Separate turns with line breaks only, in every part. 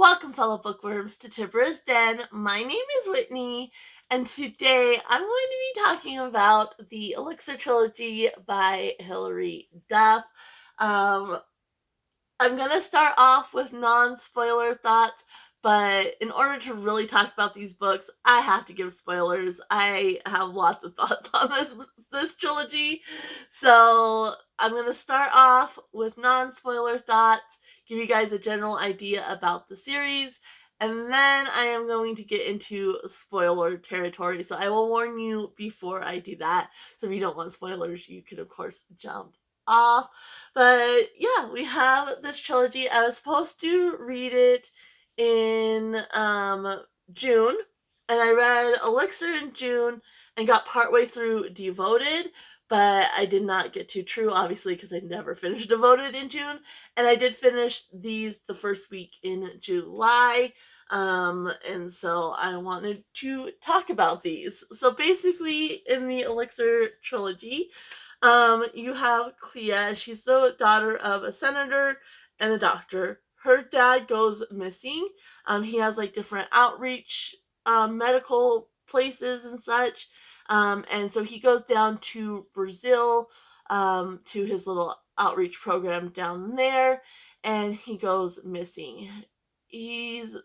Welcome, fellow bookworms, to Tibra's Den. My name is Whitney, and today I'm going to be talking about the Elixir Trilogy by Hilary Duff. I'm going to start off with non-spoiler thoughts, but in order to really talk about these books, I have to give spoilers. I have lots of thoughts on this trilogy, so I'm going to start off with non-spoiler thoughts, give you guys a general idea about the series, and then I am going to get into spoiler territory. So I will warn you before I do that. So if you don't want spoilers, you can of course jump off. But yeah, we have this trilogy. I was supposed to read it in June, and I read Elixir in June and got partway through Devoted, but I did not get to True, obviously, because I never finished Devoted in June. And I did finish these the first week in July. And so I wanted to talk about these. So basically, in the Elixir trilogy, you have Clea. She's the daughter of a senator and a doctor. Her dad goes missing. He has like different outreach medical places and such. And so he goes down to Brazil to his little outreach program down there, and he goes missing. He's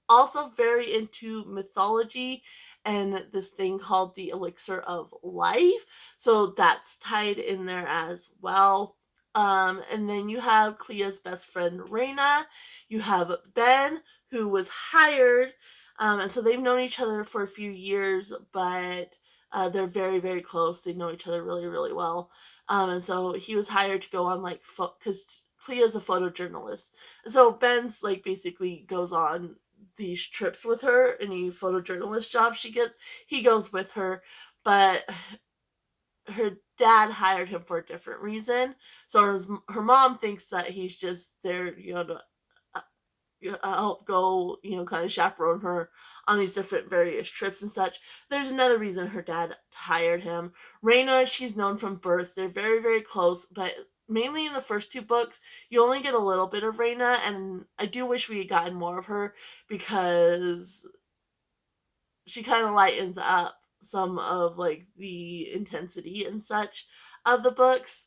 also very into mythology and this thing called the Elixir of Life, so that's tied in there as well. And then you have Clea's best friend Reina. You have Ben, who was hired, and so they've known each other for a few years, but they're very, very close. They know each other really, really well. And so he was hired to go on like because Clea's a photojournalist, and so Ben's like basically goes on these trips with her. Any photojournalist job she gets, he goes with her, but her dad hired him for a different reason. So her mom thinks that he's just there, to help go, kind of chaperone her on these different various trips and such. There's another reason her dad hired him. Reina, she's known from birth. They're very, very close, but mainly in the first two books, you only get a little bit of Reina, and I do wish we had gotten more of her because she kind of lightens up some of like the intensity and such of the books.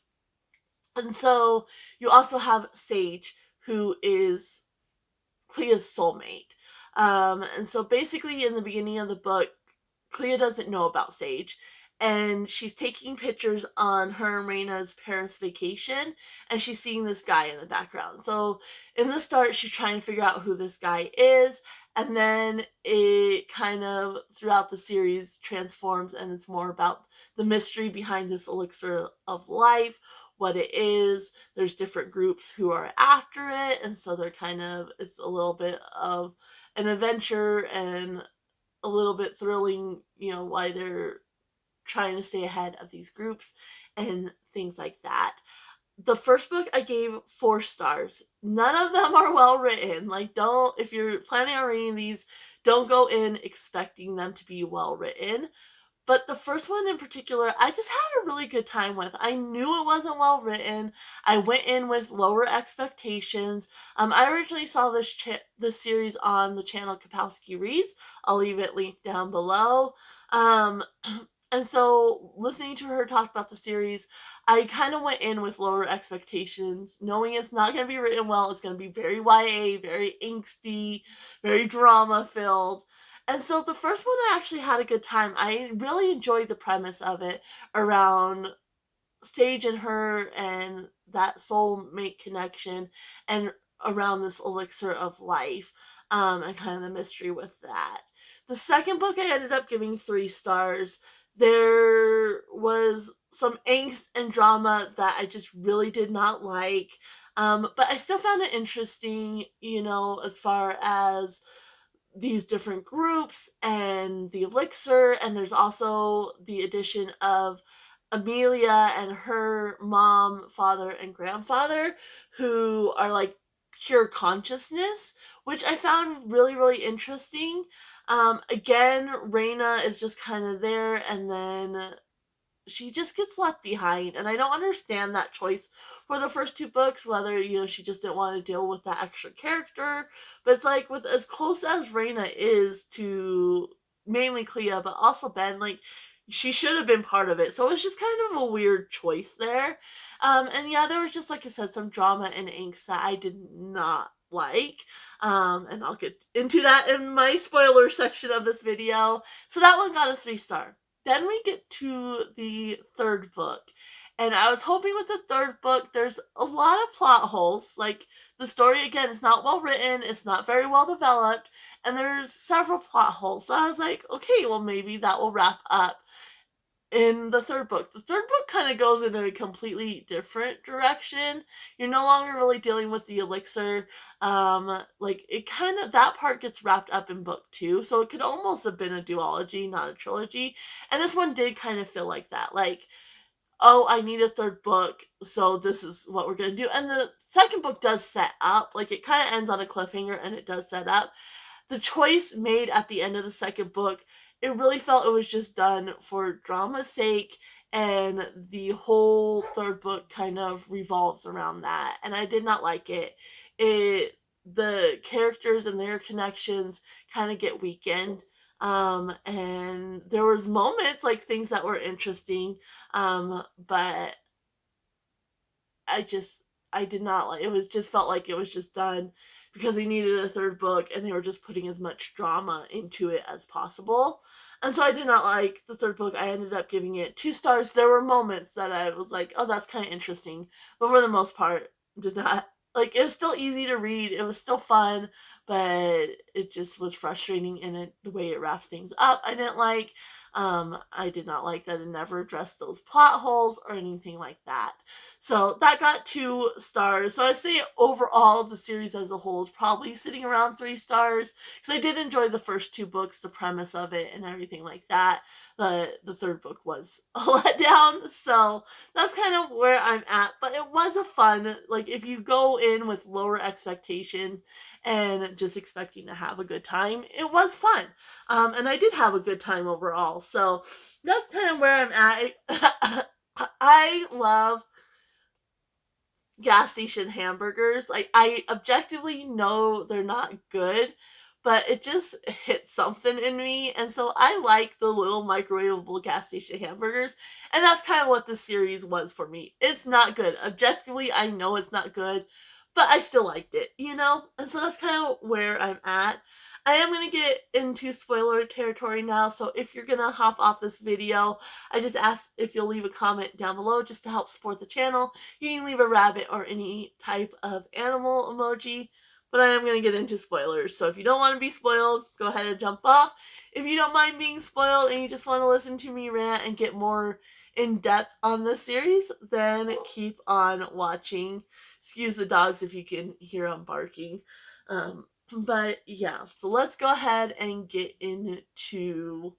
And so you also have Sage, who is Clea's soulmate. And so basically, in the beginning of the book, Clea doesn't know about Sage, and she's taking pictures on her and Reina's Paris vacation, and she's seeing this guy in the background. So in the start, she's trying to figure out who this guy is, and then it kind of throughout the series transforms, and it's more about the mystery behind this elixir of life, what it is. There's different groups who are after it, and so they're kind of, it's a little bit of an adventure and a little bit thrilling, why they're trying to stay ahead of these groups and things like that. The first book I gave 4 stars. None of them are well written. Like, don't, if you're planning on reading these, don't go in expecting them to be well written. But the first one in particular, I just had a really good time with. I knew it wasn't well written. I went in with lower expectations. I originally saw this series on the channel Kapowski Reads. I'll leave it linked down below. And so listening to her talk about the series, I kind of went in with lower expectations, knowing it's not going to be written well. It's going to be very YA, very angsty, very drama filled. And so the first one, I actually had a good time. I really enjoyed the premise of it around Sage and her and that soulmate connection, and around this elixir of life, and kind of the mystery with that. The second book I ended up giving 3 stars. There was some angst and drama that I just really did not like. But I still found it interesting, as far as these different groups and the elixir, and there's also the addition of Amelia and her mom, father, and grandfather, who are like pure consciousness, which I found really, really interesting. Again, Reina is just kind of there, and then she just gets left behind, and I don't understand that choice for the first two books, whether, she just didn't want to deal with that extra character. But it's like, with as close as Raina is to mainly Clea, but also Ben, like, she should have been part of it. So it was just kind of a weird choice there. And yeah, there was just, like I said, some drama and angst that I did not like. And I'll get into that in my spoiler section of this video. So that one got a 3-star. Then we get to the third book. And I was hoping with the third book, there's a lot of plot holes. Like, the story, again, is not well written, it's not very well developed, and there's several plot holes. So I was like, okay, well, maybe that will wrap up in the third book. The third book kind of goes in a completely different direction. You're no longer really dealing with the elixir. Like, it kind of, that part gets wrapped up in book 2, so it could almost have been a duology, not a trilogy. And this one did kind of feel like that. Like, oh, I need a third book, so this is what we're going to do. And the second book does set up, like, it kind of ends on a cliffhanger, and it does set up. The choice made at the end of the second book, it really felt it was just done for drama's sake, and the whole third book kind of revolves around that, and I did not like it. The characters and their connections kind of get weakened. And there was moments, like, things that were interesting, but I did not like it. Was just felt like it was just done because they needed a third book, and they were just putting as much drama into it as possible. And so I did not like the third book. I ended up giving it 2 stars. There were moments that I was like, oh, that's kind of interesting, but for the most part, did not like. It was still easy to read, it was still fun, but it just was frustrating in it, the way it wrapped things up. I didn't like. I did not like that it never addressed those plot holes or anything like that. So that got 2 stars. So I say overall, the series as a whole is probably sitting around 3 stars, because I did enjoy the first 2 books, the premise of it and everything like that. The third book was a letdown, so that's kind of where I'm at. But it was a fun, like, if you go in with lower expectation and just expecting to have a good time, it was fun. And I did have a good time overall. So that's kind of where I'm at. I love gas station hamburgers. Like, I objectively know they're not good, but it just hit something in me, and so I like the little microwavable gas station hamburgers, and that's kind of what this series was for me. It's not good. Objectively, I know it's not good, but I still liked it, And so that's kind of where I'm at. I am going to get into spoiler territory now, so if you're going to hop off this video, I just ask if you'll leave a comment down below just to help support the channel. You can leave a rabbit or any type of animal emoji, but I am going to get into spoilers. So if you don't want to be spoiled, go ahead and jump off. If you don't mind being spoiled and you just want to listen to me rant and get more in depth on the series, then keep on watching. Excuse the dogs if you can hear them barking. But yeah, so let's go ahead and get into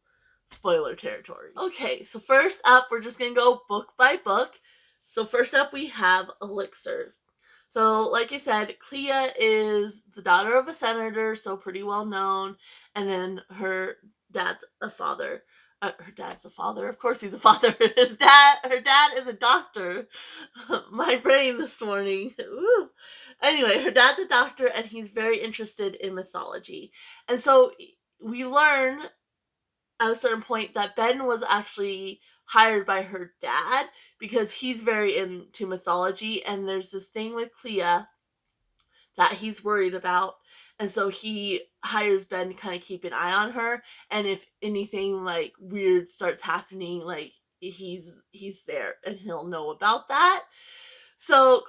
spoiler territory. Okay, so first up, we're just gonna go book by book. So first up, we have Elixir. So, like I said, Clea is the daughter of a senator, so pretty well known, and then her dad's a father. Her dad's a father. Of course, he's a father. Her dad is a doctor. My brain this morning. Woo. Anyway, her dad's a doctor, and he's very interested in mythology. And so we learn at a certain point that Ben was actually hired by her dad because he's very into mythology, and there's this thing with Clea that he's worried about, and so he hires Ben to kind of keep an eye on her, and if anything like weird starts happening, like, he's there and he'll know about that. So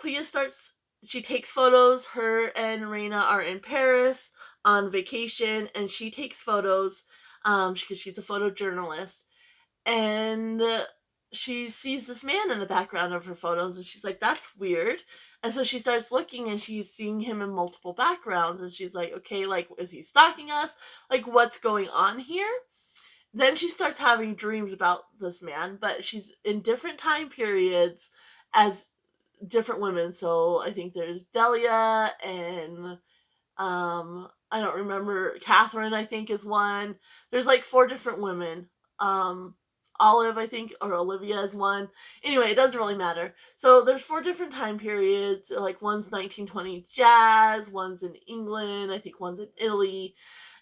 she takes photos. Her and Reina are in Paris on vacation, and she takes photos because she's a photojournalist, and she sees this man in the background of her photos, and she's like, that's weird. And so she starts looking, and she's seeing him in multiple backgrounds, and she's like, okay, like, is he stalking us? Like, what's going on here? Then she starts having dreams about this man, but she's in different time periods as different women. So I think there's Delia, and I don't remember, Catherine, I think, is one. There's like 4 different women Olive, I think, or Olivia is one. Anyway, it doesn't really matter. So there's 4 different time periods. Like one's 1920 jazz, one's in England, I think one's in Italy,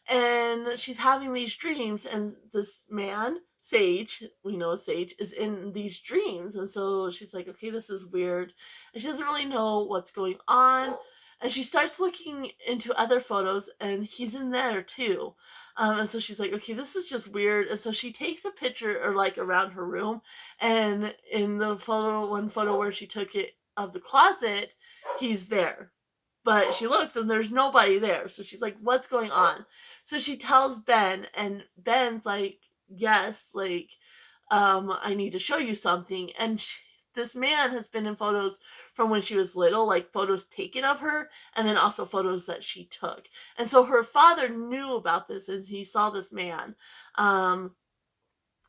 and she's having these dreams, and this man, Sage, we know Sage, is in these dreams. And so she's like, okay, this is weird, and she doesn't really know what's going on. And she starts looking into other photos, and he's in there too. And so she's like, okay, this is just weird. And so she takes a picture, or like around her room, and in the one photo where she took it of the closet, he's there. But she looks and there's nobody there. So she's like, what's going on? So she tells Ben, and Ben's like, yes, like, I need to show you something. And this man has been in photos from when she was little, like photos taken of her, and then also photos that she took. And so her father knew about this, and he saw this man. Um,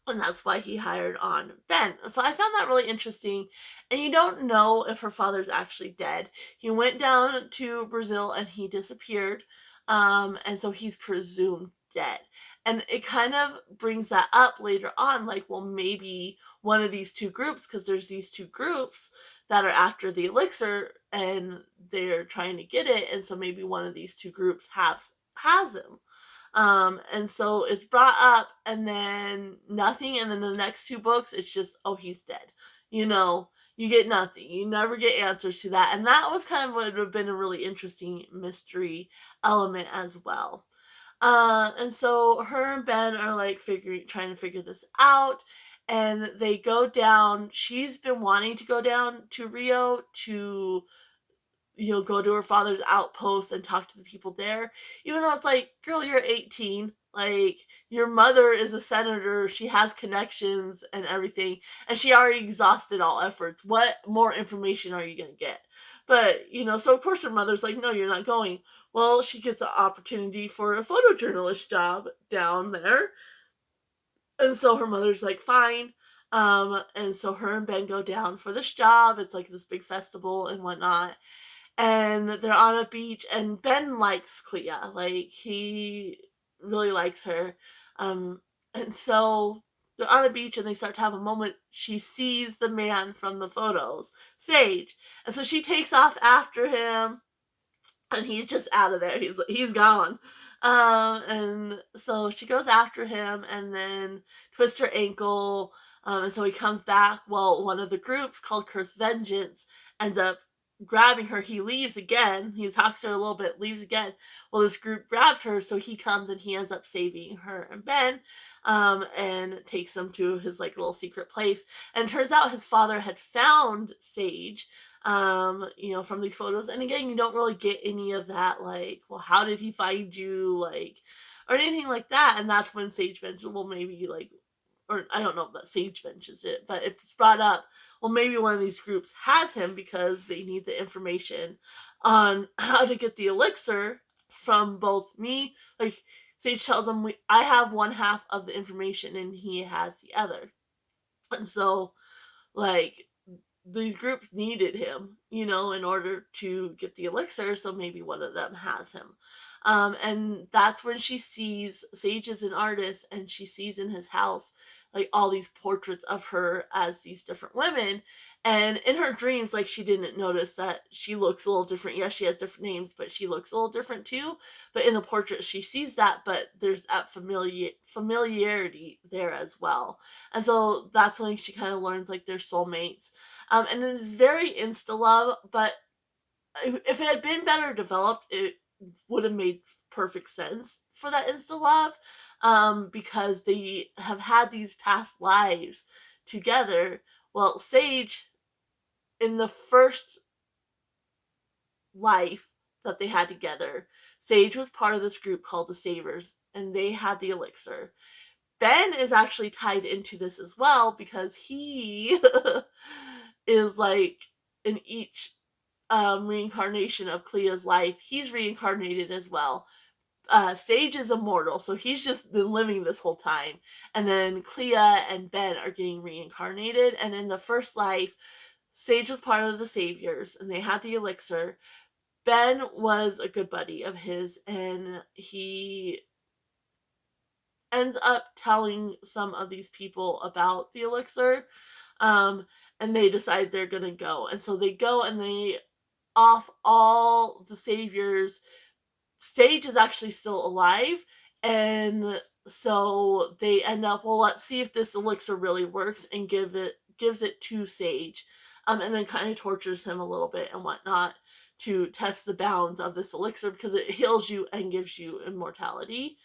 and that's why he hired on Ben. So I found that really interesting. And you don't know if her father's actually dead. He went down to Brazil and he disappeared. And so he's presumed dead. And it kind of brings that up later on, like, well, maybe one of these two groups, because there's these two groups that are after the elixir and they're trying to get it. And so maybe one of these two groups has him. And so it's brought up, and then nothing, and then the next 2 books, it's just, oh, he's dead. You know, you get nothing. You never get answers to that. And that was kind of what would have been a really interesting mystery element as well. And so her and Ben are like trying to figure this out. And they go down. She's been wanting to go down to Rio to, go to her father's outpost and talk to the people there. Even though it's like, girl, you're 18. Like, your mother is a senator. She has connections and everything. And she already exhausted all efforts. What more information are you going to get? But, so of course her mother's like, no, you're not going. Well, she gets an opportunity for a photojournalist job down there. And so her mother's like, fine. And so her and Ben go down for this job. It's like this big festival and whatnot, and they're on a beach, and Ben likes Clea. Like, he really likes her. And so they're on a beach and they start to have a moment. She sees the man from the photos, Sage. And so she takes off after him, and he's just out of there. He's gone. And so she goes after him and then twists her ankle. And so he comes back. Well, one of the groups called Curse Vengeance ends up grabbing her. He leaves again. He talks to her a little bit, leaves again. Well, this group grabs her, so he comes and he ends up saving her and Ben, and takes them to his like little secret place. And it turns out his father had found Sage, from these photos. And again, you don't really get any of that, like, well, how did he find you, like, or anything like that. And that's when Sage mentioned, well, maybe, like, or I don't know if that Sage mentions it, but it's brought up, well, maybe one of these groups has him because they need the information on how to get the elixir from both me. Like, Sage tells him, I have one half of the information and he has the other. And so, like, these groups needed him, in order to get the elixir, so maybe one of them has him. And that's when she sees Sage is an artist, and she sees in his house like all these portraits of her as these different women. And in her dreams, like, she didn't notice that she looks a little different. Yes, she has different names, but she looks a little different too. But in the portrait, she sees that, but there's that familiarity there as well. And so that's when she kind of learns, like, they're soulmates. And it's very insta love, but if it had been better developed, it would have made perfect sense for that insta love, because they have had these past lives together. Well, Sage, in the first life that they had together, Sage was part of this group called the Savers, and they had the elixir. Ben is actually tied into this as well because he is like in each reincarnation of Clea's life. He's reincarnated as well. Sage is immortal, so he's just been living this whole time. And then Clea and Ben are getting reincarnated. And in the first life, Sage was part of the Saviors, and they had the elixir. Ben was a good buddy of his, and he ends up telling some of these people about the elixir, um, and they decide they're gonna go. And so they go and they off all the saviors. Sage is actually still alive, and so they end up, well, let's see if this elixir really works, and gives it to Sage, and then kind of tortures him a little bit and whatnot to test the bounds of this elixir because it heals you and gives you immortality.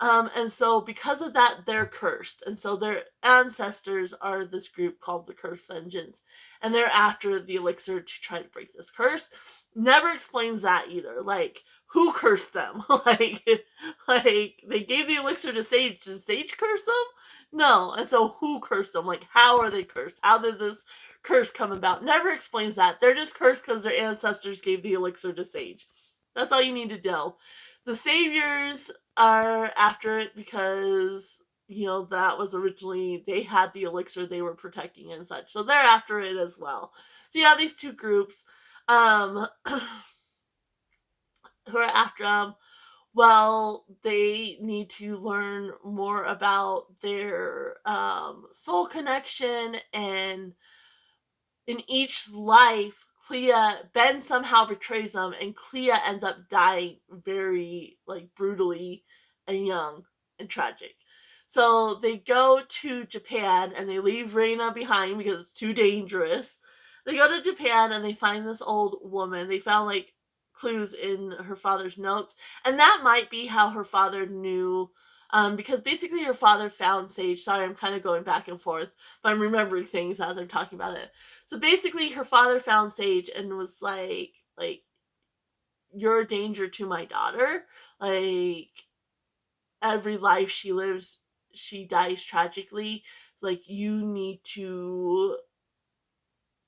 And so because of that, they're cursed. And so their ancestors are this group called the Cursed Vengeance. And they're after the elixir to try to break this curse. Never explains that either. Like, who cursed them? like they gave the elixir to Sage. Did Sage curse them? No. And so who cursed them? Like, how are they cursed? How did this curse come about? Never explains that. They're just cursed because their ancestors gave the elixir to Sage. That's all you need to know. The saviors are after it because, that was originally, they had the elixir they were protecting and such. So they're after it as well. So you have these two groups who are after them. Well, they need to learn more about their soul connection, and in each life, Ben somehow betrays them, and Clea ends up dying very, like, brutally and young and tragic. So they go to Japan and they leave Reina behind because it's too dangerous. They go to Japan and they find this old woman. They found, like, clues in her father's notes, and that might be how her father knew, because basically her father found Sage. Sorry, I'm kind of going back and forth, but I'm remembering things as I'm talking about it. So basically, her father found Sage and was like, you're a danger to my daughter. Like, every life she lives, she dies tragically. Like, you need to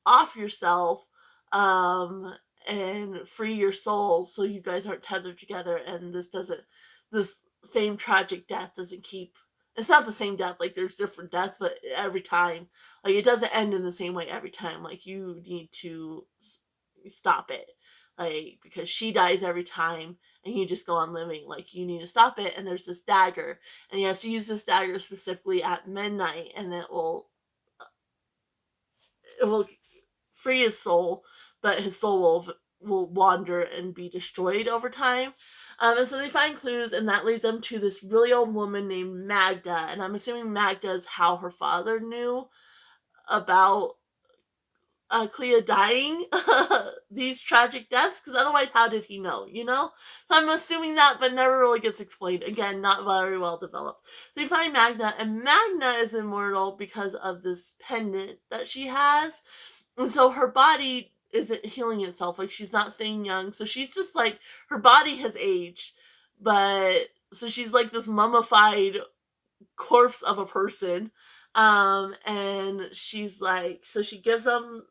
off yourself, um, and free your soul so you guys aren't tethered together, and this same tragic death doesn't keep. It's not the same death, like, there's different deaths, but every time, like, it doesn't end in the same way every time. Like, you need to stop it, like, because she dies every time and you just go on living. Like, you need to stop it. And there's this dagger, and he has to use this dagger specifically at midnight, and it will free his soul, but his soul will wander and be destroyed over time. And so they find clues, and that leads them to this really old woman named Magda. And I'm assuming Magda is how her father knew about Clea dying these tragic deaths, because otherwise, how did he know? So I'm assuming that, but never really gets explained. Again, not very well developed. So you find Magna, and Magna is immortal because of this pendant that she has. And so her body isn't healing itself. Like, she's not staying young. So she's just like, her body has aged. But, so she's like this mummified corpse of a person. And she's like, so she gives them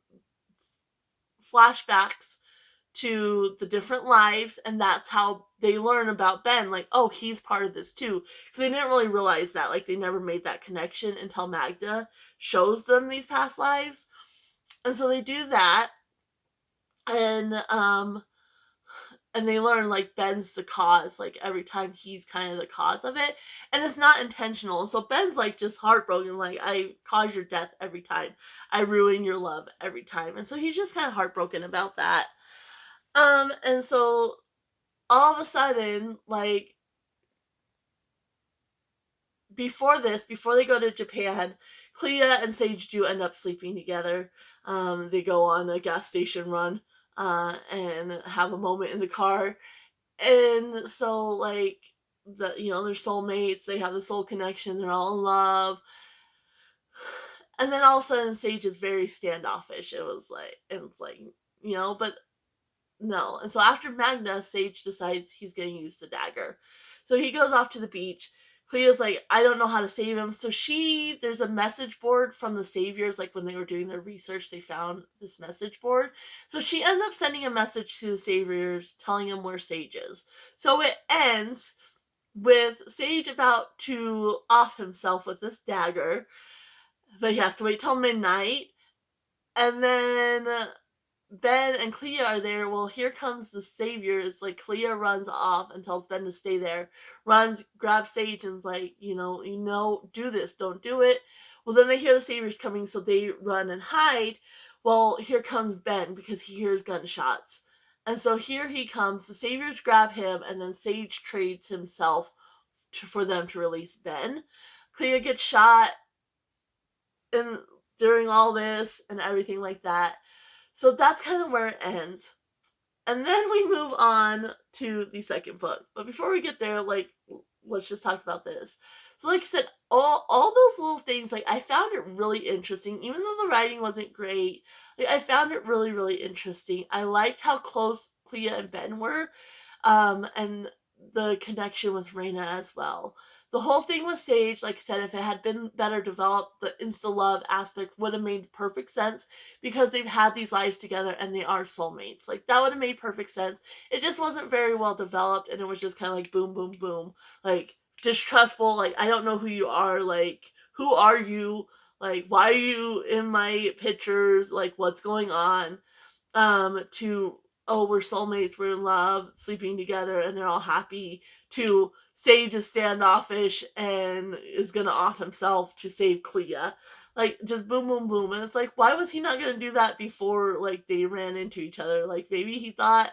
flashbacks to the different lives, and that's how they learn about Ben. Like, oh, he's part of this too. Because they didn't really realize that. Like, they never made that connection until Magda shows them these past lives. And so they do that, and they learn, like, Ben's the cause. Like, every time he's kind of the cause of it, and it's not intentional. So Ben's, like, just heartbroken. Like, I cause your death every time, I ruin your love every time. And so he's just kind of heartbroken about that. And so all of a sudden, like, before they go to Japan, Clea and Sage do end up sleeping together. They go on a gas station run, and have a moment in the car. And so, like, they're soulmates, they have the soul connection, they're all in love. And then all of a sudden, Sage is very standoffish. It's like, but no. And so after Magna, Sage decides he's going to use the dagger. So he goes off to the beach. Clea's like, I don't know how to save him. So there's a message board from the saviors. Like, when they were doing their research, they found this message board. So she ends up sending a message to the saviors telling them where Sage is. So it ends with Sage about to off himself with this dagger, but he has to wait till midnight. And then Ben and Clea are there. Well, here comes the saviors. Like Clea runs off and tells Ben to stay there. Runs, grabs Sage and's like, do this, don't do it. Well, then they hear the saviors coming, so they run and hide. Well, here comes Ben because he hears gunshots. And so here he comes. The saviors grab him, and then Sage trades himself for them to release Ben. Clea gets shot in, during all this and everything like that. So that's kind of where it ends. And then we move on to the second book. But before we get there, let's just talk about this. So like I said, all those little things, like I found it really interesting. Even though the writing wasn't great, like I found it really, really interesting. I liked how close Clea and Ben were, and the connection with Raina as well. The whole thing with Sage, like I said, if it had been better developed, the insta love aspect would have made perfect sense because they've had these lives together and they are soulmates. Like that would have made perfect sense. It just wasn't very well developed, and it was just kind of like boom, boom, boom, like distrustful. Like I don't know who you are. Like who are you? Like why are you in my pictures? Like what's going on? To, oh, we're soulmates, we're in love, sleeping together, and they're all happy, to Sage is standoffish and is gonna off himself to save Clea. Like just boom, boom, boom. And it's like, why was he not gonna do that before like they ran into each other? Like maybe he thought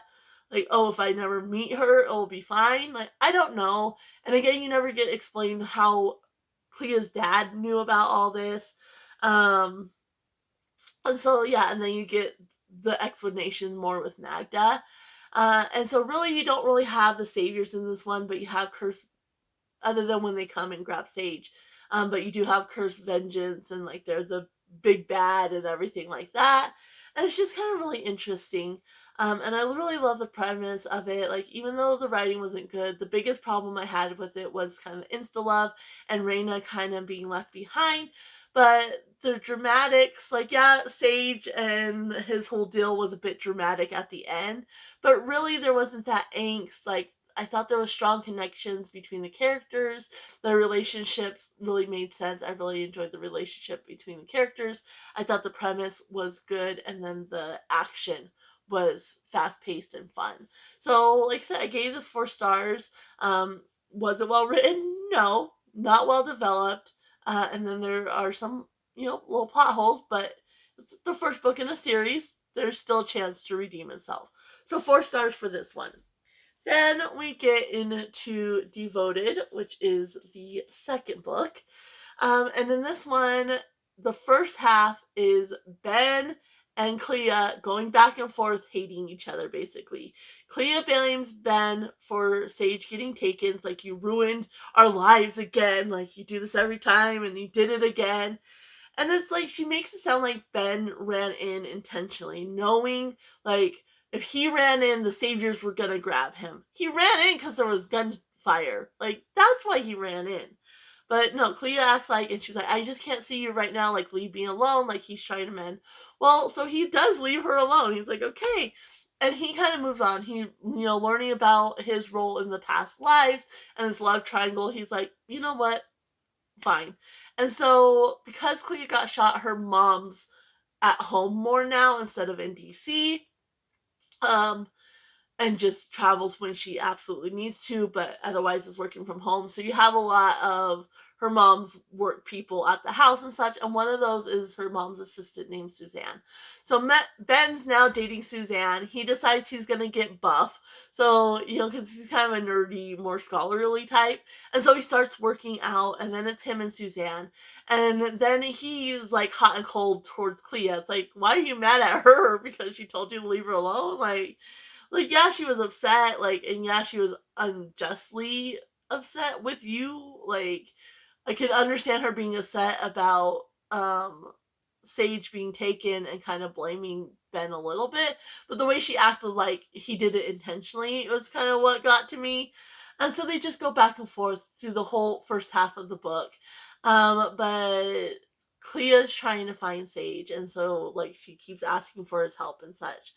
like, oh, if I never meet her, it'll be fine. Like I don't know. And again, you never get explained how Clea's dad knew about all this. Um and so yeah, and then you get the explanation more with Magda. And so really you don't really have the saviors in this one, but you have Curse, other than when they come and grab Sage. But you do have Curse Vengeance, and like they're the big bad and everything like that. And it's just kind of really interesting. And I really love the premise of it. Like, even though the writing wasn't good, the biggest problem I had with it was kind of insta love and Raina kind of being left behind. But the dramatics, like, yeah, Sage and his whole deal was a bit dramatic at the end, but really there wasn't that angst. Like, I thought there was strong connections between the characters. The relationships really made sense. I really enjoyed the relationship between the characters. I thought the premise was good, and then the action was fast paced and fun. So, like I said, I gave this 4 stars. Was it well written? No, not well developed. And then there are some, little potholes, but it's the first book in a series. There's still a chance to redeem itself. So 4 stars for this one. Then we get into Devoted, which is the second book. And in this one, the first half is Ben and Clea going back and forth, hating each other, basically. Clea blames Ben for Sage getting taken. It's like, you ruined our lives again. Like, you do this every time, and you did it again. And it's like she makes it sound like Ben ran in intentionally, knowing like if he ran in, the saviors were gonna grab him. He ran in because there was gunfire. Like that's why he ran in. But no, Clea acts like, and she's like, I just can't see you right now. Like leave me alone. Like he's trying to mend. Well, so he does leave her alone. He's like, okay. And he kind of moves on. He, learning about his role in the past lives and his love triangle. He's like, you know what? Fine. And so, because Clea got shot, her mom's at home more now instead of in DC. Um, and just travels when she absolutely needs to, but otherwise is working from home. So you have a lot of her mom's work people at the house and such, and one of those is her mom's assistant named Suzanne. So Ben's now dating Suzanne. He decides he's going to get buff. So, because he's kind of a nerdy, more scholarly type. And so he starts working out, and then it's him and Suzanne. And then he's like hot and cold towards Clea. It's like, why are you mad at her? Because she told you to leave her alone? Like yeah, she was upset, like, and yeah, she was unjustly upset with you. Like I could understand her being upset about Sage being taken and kind of blaming Ben a little bit, but the way she acted like he did it intentionally was kind of what got to me. And so they just go back and forth through the whole first half of the book. But Clea's trying to find Sage, and so like she keeps asking for his help and such.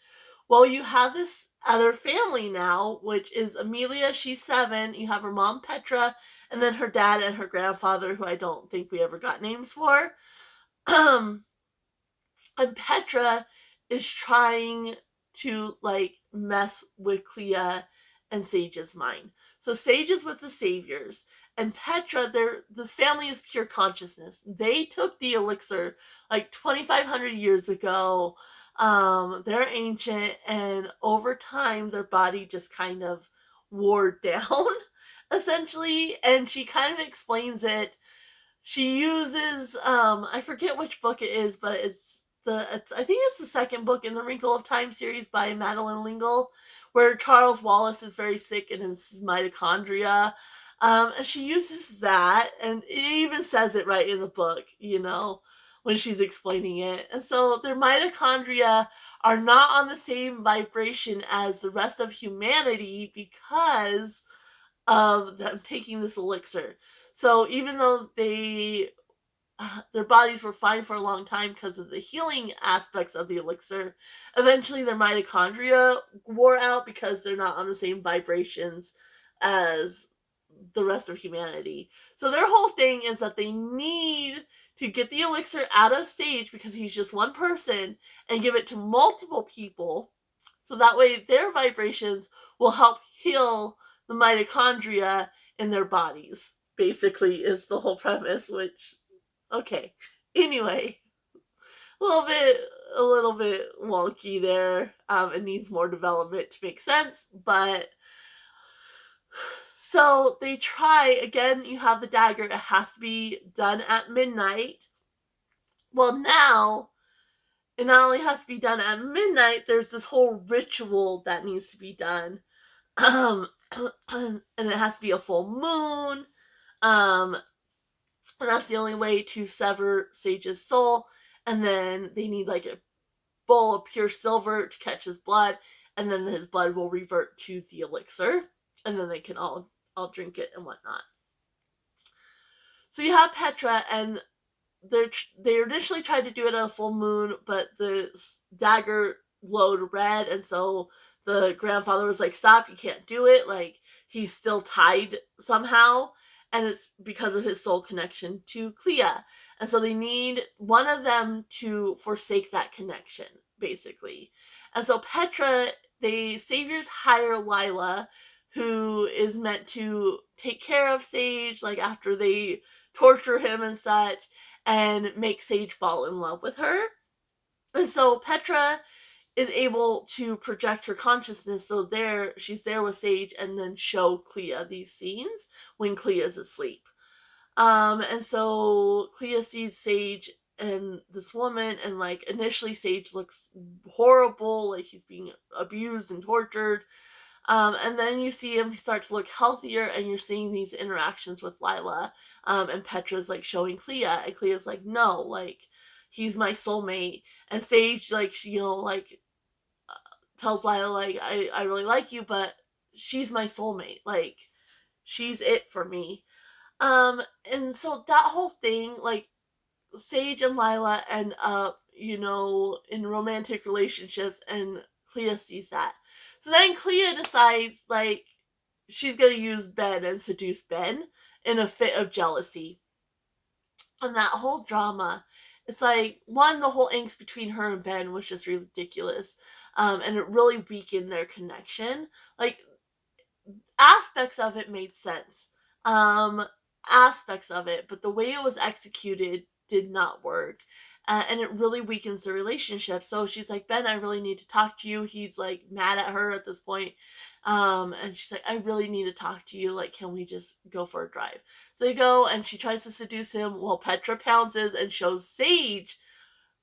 Well, you have this other family now, which is Amelia. She's 7. You have her mom, Petra, and then her dad and her grandfather, who I don't think we ever got names for. And Petra is trying to like mess with Clea and Sage's mind. So Sage is with the Saviors, and Petra, this family is pure consciousness. They took the elixir like 2,500 years ago. They're ancient, and over time, their body just kind of wore down, essentially. And she kind of explains it. She uses I forget which book it is, but I think it's the second book in the Wrinkle of Time series by Madeleine Lingle, where Charles Wallace is very sick and his mitochondria. And she uses that, and it even says it right in the book, when she's explaining it. And so their mitochondria are not on the same vibration as the rest of humanity because of them taking this elixir. So even though their bodies were fine for a long time because of the healing aspects of the elixir, eventually their mitochondria wore out because they're not on the same vibrations as the rest of humanity. So their whole thing is that they need to get the elixir out of Sage because he's just one person and give it to multiple people so that way their vibrations will help heal the mitochondria in their bodies, basically, is the whole premise, which, okay. Anyway, a little bit wonky there. It needs more development to make sense, but so they try again. You have the dagger, it has to be done at midnight. Well, now it not only has to be done at midnight, there's this whole ritual that needs to be done. And it has to be a full moon. And that's the only way to sever Sage's soul. And then they need like a bowl of pure silver to catch his blood, and then his blood will revert to the elixir, and then they can all drink it and whatnot. So you have Petra, and they initially tried to do it on a full moon, but the dagger glowed red, and so the grandfather was like, "Stop! You can't do it. Like he's still tied somehow." And it's because of his soul connection to Clea. And so they need one of them to forsake that connection, basically. And so Petra, the Saviors hire Lila, who is meant to take care of Sage, like after they torture him and such, and make Sage fall in love with her. And so Petra is able to project her consciousness, so she's there with Sage and then show Clea these scenes when Clea is asleep. And so Clea sees Sage and this woman, and like initially Sage looks horrible, like he's being abused and tortured. And then you see him start to look healthier, and you're seeing these interactions with Lila. And Petra's like showing Clea, and Clea's like, no, like he's my soulmate. And Sage, like, tells Lila, like, I really like you, but she's my soulmate. Like, she's it for me. And so that whole thing, like, Sage and Lila end up, in romantic relationships, and Clea sees that. So then Clea decides, like, she's gonna use Ben and seduce Ben in a fit of jealousy. And that whole drama, it's like, one, the whole angst between her and Ben was just ridiculous. And it really weakened their connection. Like, aspects of it made sense. Aspects of it, but the way it was executed did not work. And it really weakens the relationship. So she's like, Ben, I really need to talk to you. He's like mad at her at this point. And she's like, I really need to talk to you. Like, can we just go for a drive? So they go, and she tries to seduce him while Petra pounces and shows Sage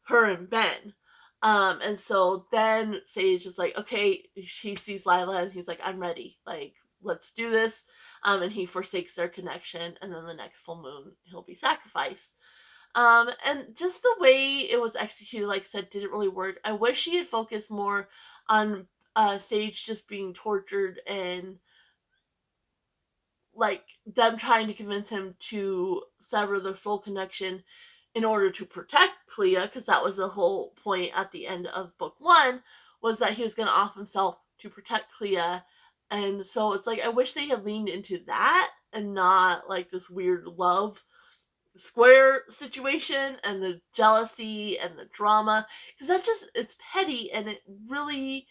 her and Ben. And so then Sage is like, okay, he sees Lila, and he's like, I'm ready. Like, let's do this. And he forsakes their connection, and then the next full moon, he'll be sacrificed. And just the way it was executed, like I said, didn't really work. I wish she had focused more on Sage just being tortured and like them trying to convince him to sever the soul connection in order to protect Clea, because that was the whole point at the end of book 1, was that he was going to off himself to protect Clea. And so it's like, I wish they had leaned into that and not like this weird love Square situation and the jealousy and the drama, because that just, it's petty and it really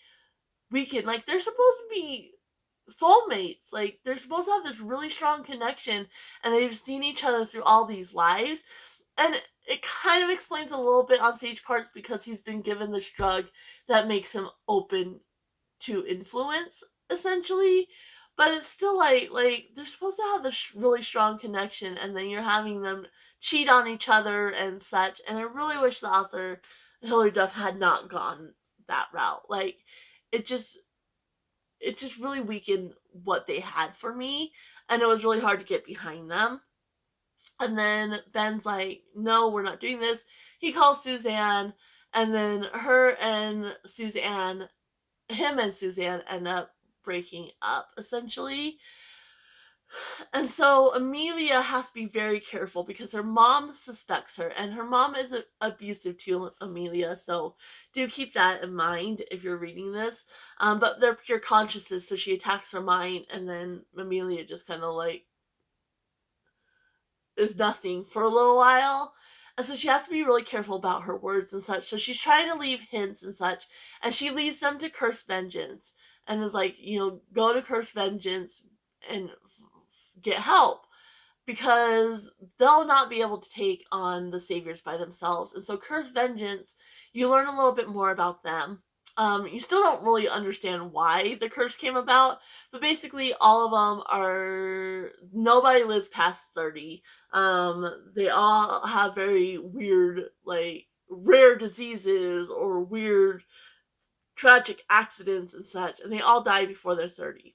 weakened. Like, they're supposed to be soulmates. Like, they're supposed to have this really strong connection, and they've seen each other through all these lives. And it kind of explains a little bit on stage parts because he's been given this drug that makes him open to influence, essentially. But it's still like they're supposed to have this really strong connection, and then you're having them cheat on each other and such. And I really wish the author Hilary Duff had not gone that route. Like, it just it just really weakened what they had for me, and it was really hard to get behind them. And then Ben's like, no, we're not doing this. He calls Suzanne, and then him and Suzanne end up breaking up, essentially. And so Amelia has to be very careful because her mom suspects her, and her mom is abusive to Amelia. So do keep that in mind if you're reading this. But they're pure consciences, so she attacks her mind, and then Amelia just kind of like is nothing for a little while. And so she has to be really careful about her words and such. So she's trying to leave hints and such, and she leads them to curse vengeance, and is like, go to curse vengeance and get help, because they'll not be able to take on the saviors by themselves. And so curse vengeance, you learn a little bit more about them. You still don't really understand why the curse came about, but basically all of them are, nobody lives past 30. They all have very weird, like, rare diseases or weird tragic accidents and such, and they all die before they're 30.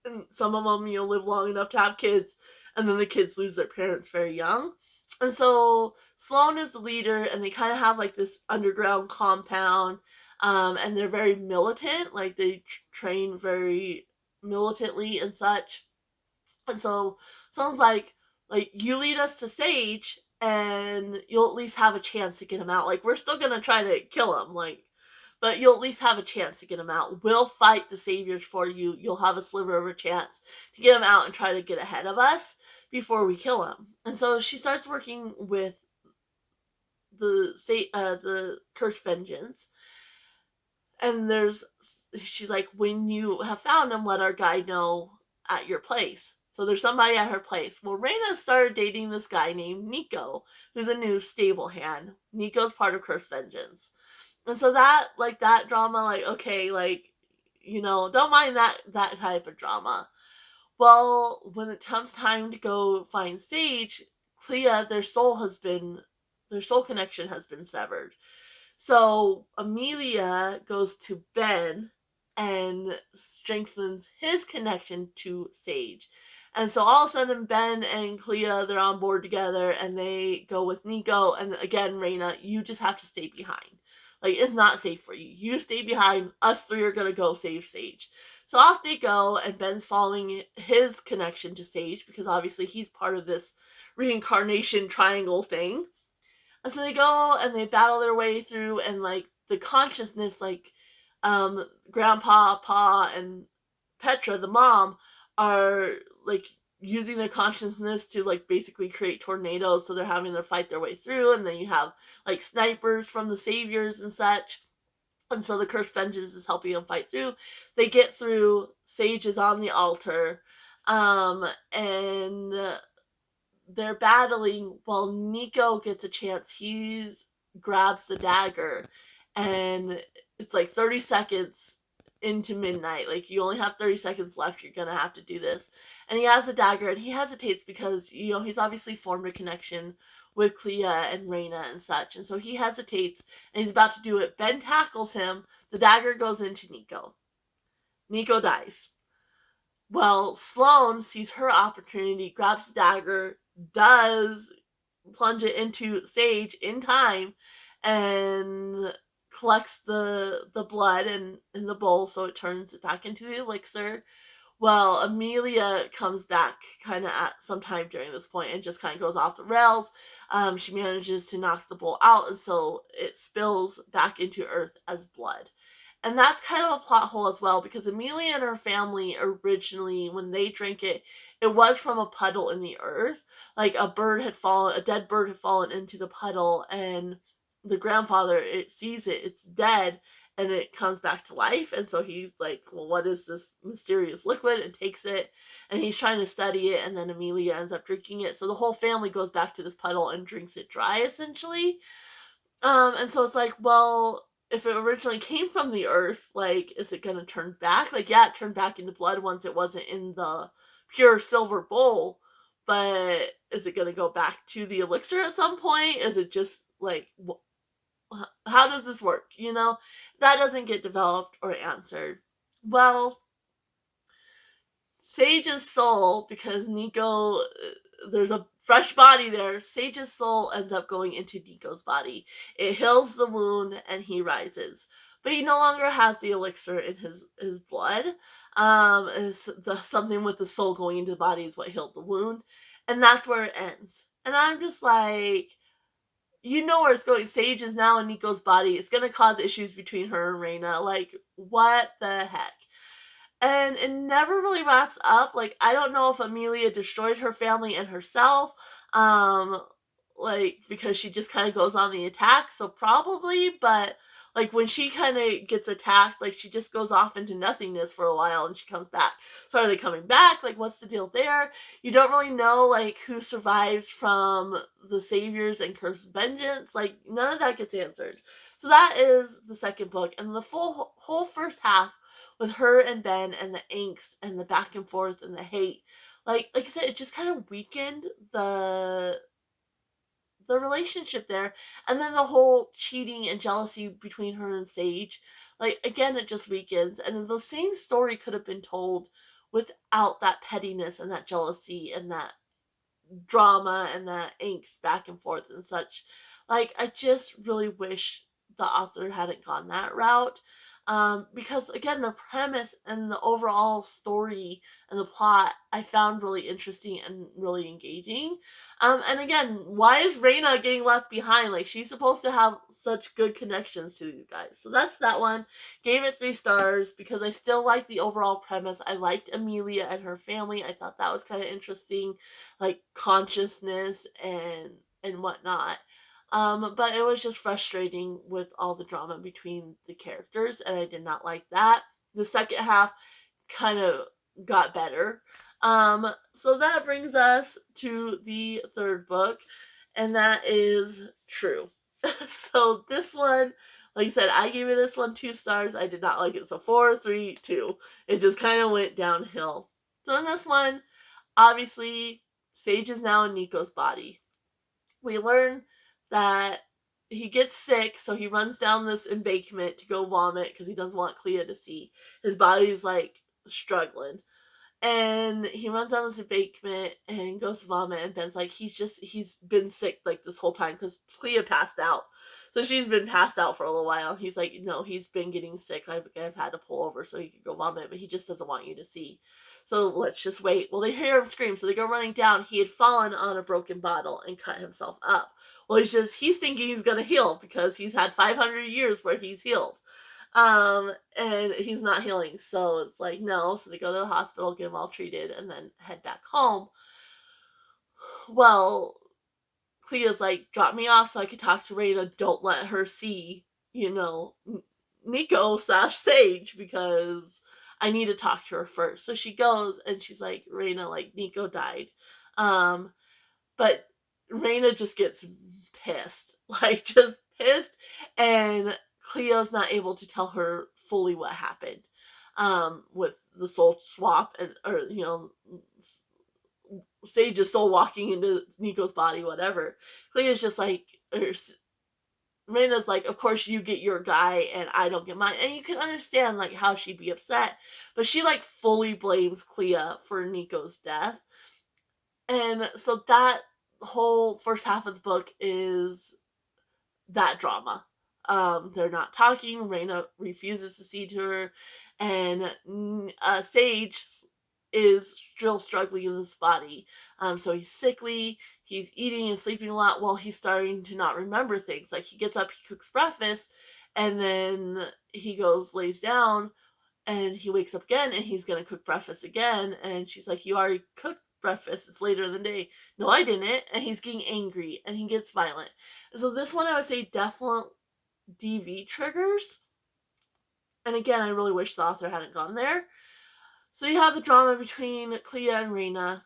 And some of them, live long enough to have kids, and then the kids lose their parents very young. And so Sloane is the leader, and they kind of have like this underground compound, and they're very militant, like they train very militantly and such. And so someone's like, you lead us to Sage, and you'll at least have a chance to get him out. Like, we're still gonna try to kill him, like, but you'll at least have a chance to get him out. We'll fight the saviors for you. You'll have a sliver of a chance to get him out and try to get ahead of us before we kill him. And so she starts working with the Curse Vengeance, and she's like, when you have found him, let our guy know at your place. So there's somebody at her place. Well, Raina started dating this guy named Nico, who's a new stable hand. Nico's part of Curse Vengeance. And so that drama, like, okay, like, don't mind that type of drama. Well, when it comes time to go find Sage, Clea, their soul connection has been severed. So Amelia goes to Ben and strengthens his connection to Sage. And so all of a sudden, Ben and Clea, they're on board together, and they go with Nico. And again, Raina, you just have to stay behind. Like, it's not safe for you. You stay behind. Us three are going to go save Sage. So off they go, and Ben's following his connection to Sage, because obviously he's part of this reincarnation triangle thing. And so they go and they battle their way through, and like the consciousness, like Grandpa, Pa, and Petra, the mom, are like using their consciousness to like basically create tornadoes. So they're having to fight their way through, and then you have like snipers from the saviors and such. And so the Curse Vengeance is helping them fight through. They get through. Sage is on the altar, and they're battling. Well, Nico gets a chance. He grabs the dagger, and it's like 30 seconds into midnight. Like, you only have 30 seconds left. You're gonna have to do this. And he has the dagger, and he hesitates because he's obviously formed a connection with Clea and Raina and such. And so he hesitates, and he's about to do it. Ben tackles him. The dagger goes into Nico. Nico dies. Well, Sloane sees her opportunity, grabs the dagger, does plunge it into Sage in time, and collects the blood in the bowl, so it turns it back into the elixir. Well, Amelia comes back kind of at some time during this point and just kind of goes off the rails. She manages to knock the bowl out, and so it spills back into Earth as blood. And that's kind of a plot hole as well, because Amelia and her family originally, when they drank it, it was from a puddle in the earth. Like a dead bird had fallen into the puddle, and the grandfather, it sees it, it's dead, and it comes back to life. And so he's like, well, what is this mysterious liquid? And takes it, and he's trying to study it, and then Amelia ends up drinking it. So the whole family goes back to this puddle and drinks it dry, essentially. And so it's like, well, if it originally came from the earth, like, is it gonna turn back? Like, yeah, it turned back into blood once it wasn't in the pure silver bowl, but is it gonna go back to the elixir at some point? Is it just like, how does this work? You know, that doesn't get developed or answered. Well, Sage's soul, because Nico, there's a fresh body there. Sage's soul ends up going into Nico's body. It heals the wound, and he rises. But he no longer has the elixir in his blood. Something with the soul going into the body is what healed the wound, and that's where it ends. And I'm just like, you know where it's going. Sage is now in Nico's body. It's gonna cause issues between her and Reina. Like, what the heck? And it never really wraps up. Like, I don't know if Amelia destroyed her family and herself, um, like, because she just kind of goes on the attack, so probably, but like when she kind of gets attacked, like she just goes off into nothingness for a while and she comes back. So are they coming back? Like, what's the deal there? You don't really know, like, who survives from the Saviors and Cursed Vengeance. Like, none of that gets answered. So that is the second book, and the whole first half with her and Ben and the angst and the back and forth and the hate. Like I said, it just kind of weakened the relationship there. And then the whole cheating and jealousy between her and Sage. Like, again, it just weakens. And the same story could have been told without that pettiness and that jealousy and that drama and that angst back and forth and such. Like, I just really wish the author hadn't gone that route. Because again, the premise and the overall story and the plot I found really interesting and really engaging. And again, why is Reina getting left behind? Like, she's supposed to have such good connections to you guys. So that's that one. Gave it 3 stars because I still like the overall premise. I liked Amelia and her family. I thought that was kind of interesting, like consciousness and whatnot. But it was just frustrating with all the drama between the characters, and I did not like that. The second half kind of got better. So that brings us to the third book, and that is True. So this one, like I said, I gave it this one 2 stars. I did not like it. So 4, 3, 2. It just kind of went downhill. So in this one, obviously, Sage is now in Nico's body. We learn that he gets sick, so he runs down this embankment to go vomit because he doesn't want Clea to see. His body's like struggling. And he runs down this embankment and goes to vomit, and Ben's like, he's been sick like this whole time because Clea passed out. So she's been passed out for a little while. He's like, no, he's been getting sick. I've had to pull over so he could go vomit, but he just doesn't want you to see. So let's just wait. Well, they hear him scream, so they go running down. He had fallen on a broken bottle and cut himself up. Well, he's thinking he's gonna heal because he's had 500 years where he's healed. And he's not healing, so it's like, no. So they go to the hospital, get him all treated, and then head back home. Well, Clea's like, drop me off so I can talk to Reina. Don't let her see, Nico / Sage, because I need to talk to her first. So she goes and she's like, Reina, like, Nico died. But Reina just gets pissed, like, just pissed, and Cleo's not able to tell her fully what happened with the soul swap, Sage's soul walking into Nico's body, whatever. Cleo's just like, Reina's like, of course you get your guy and I don't get mine. And you can understand, like, how she'd be upset. But she, like, fully blames Clea for Nico's death. And so that whole first half of the book is that drama. They're not talking. Reina refuses to see to her. And Sage is still struggling in his body. So he's sickly. He's eating and sleeping a lot while he's starting to not remember things. Like, he gets up, he cooks breakfast, And then he lays down, and he wakes up again, and he's gonna cook breakfast again. And she's like, "You already cooked breakfast. It's later in the day." "No, I didn't." And he's getting angry, and he gets violent. And so this one, I would say, definitely DV triggers. And again, I really wish the author hadn't gone there. So you have the drama between Clea and Raina,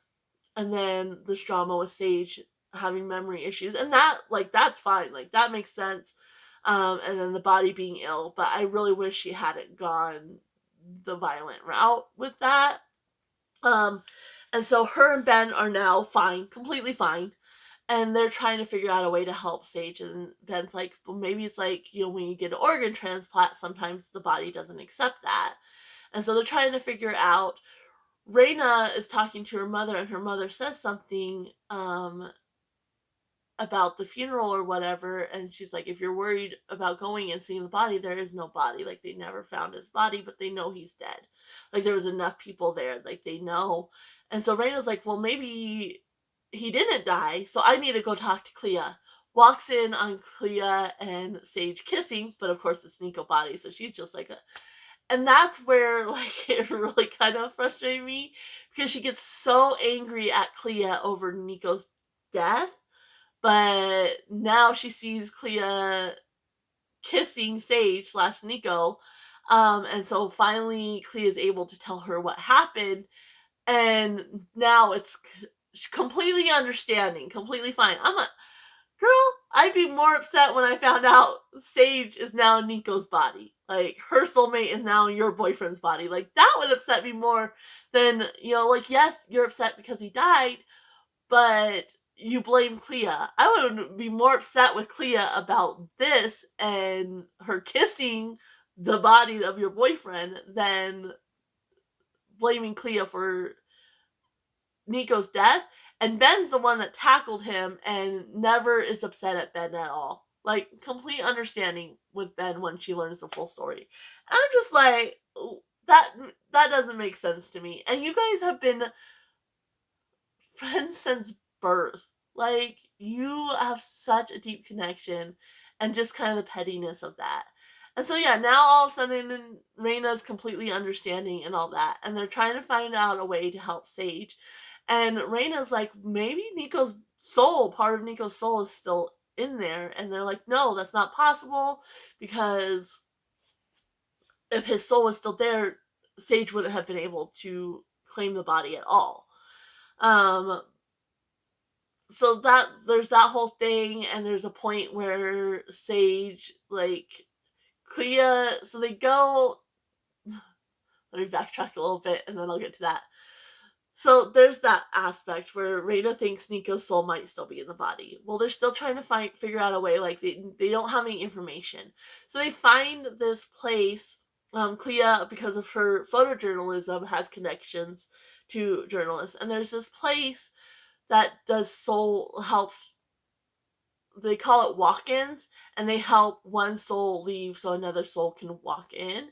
and then this drama with Sage having memory issues, and that's fine, that makes sense. And then the body being ill, but I really wish she hadn't gone the violent route with that. um and so her and Ben are now fine, completely fine, and they're trying to figure out a way to help Sage. And Ben's like, well, maybe it's like, when you get an organ transplant, sometimes the body doesn't accept that. And so they're trying to figure out. Raina is talking to her mother, and her mother says something about the funeral or whatever, and she's like, if you're worried about going and seeing the body, there is no body. Like, they never found his body, but they know he's dead. Like, there was enough people there, like, they know. And so Raina's like, well, maybe he didn't die, so I need to go talk to Clea. Walks in on Clea and Sage kissing, but of course it's Nico body, so she's just like, and that's where, like, it really kind of frustrated me, because she gets so angry at Clea over Nico's death, but now she sees Clea kissing Sage slash Nico. And so finally Clea is able to tell her what happened, and now it's completely understanding, completely fine. I'm a girl, I'd be more upset when I found out Sage is now Nico's body. Like, her soulmate is now your boyfriend's body. Like, that would upset me more than, like, yes, you're upset because he died, but you blame Clea. I would be more upset with Clea about this and her kissing the body of your boyfriend than blaming Clea for Nico's death. And Ben's the one that tackled him and never is upset at Ben at all. Like, complete understanding with Ben when she learns the full story. And I'm just like, that doesn't make sense to me. And you guys have been friends since birth. Like, you have such a deep connection, and just kind of the pettiness of that. And so, yeah, now all of a sudden Raina's completely understanding and all that, and they're trying to find out a way to help Sage. And Raina's like, maybe part of Nico's soul is still in there. And they're like, no, that's not possible, because if his soul was still there, Sage wouldn't have been able to claim the body at all. So there's that whole thing, and there's a point where Sage, like, Clea, so they go, let me backtrack a little bit and then I'll get to that. So there's that aspect where Reina thinks Nico's soul might still be in the body. Well, they're still trying to figure out a way, like, they don't have any information. So they find this place. Clea, because of her photojournalism, has connections to journalists, and there's this place that does soul helps. They call it walk-ins, and they help one soul leave so another soul can walk in.